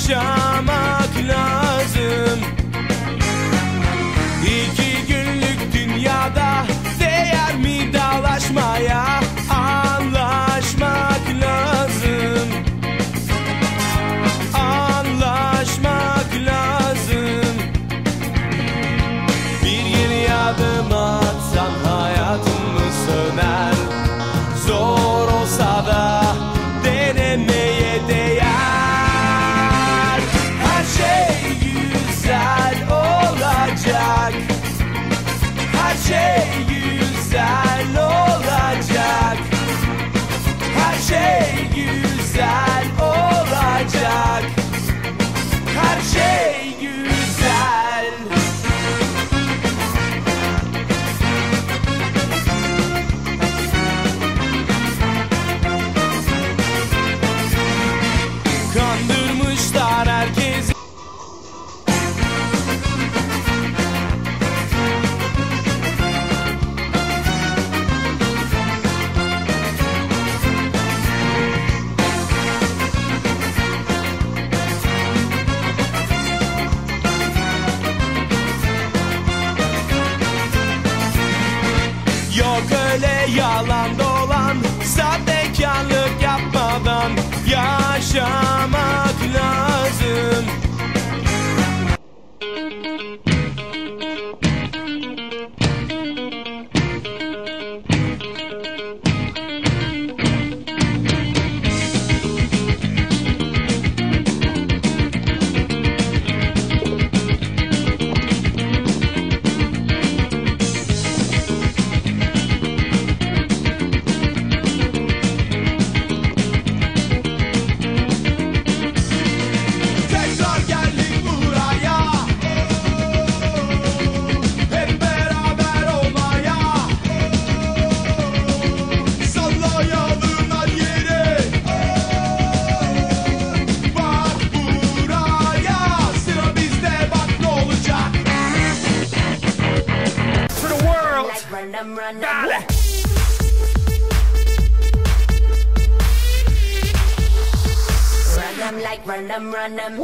yaşamak lazım. İki günlük dünyada değer mi dalaşmaya? Anlaşmak lazım. Anlaşmak lazım. Bir yeni adım atsan hayatın mı söner? Zor olsa da denemeye değer. Her şey güzel olacak. Her şey güzel olacak. Her şey güzel olacak. Her şey güzel. Kandırmışlar herkesi. Yok öyle yalan dolan, sahtekarlık yapmadan yaşamak lazım. Tekrar geldik buraya, hep beraber olmaya. Sallayalım her yere. Bak buraya, sıra bizde, bak ne olacak. For the world. Like run them, run them. Dale. Run them like run them, run them.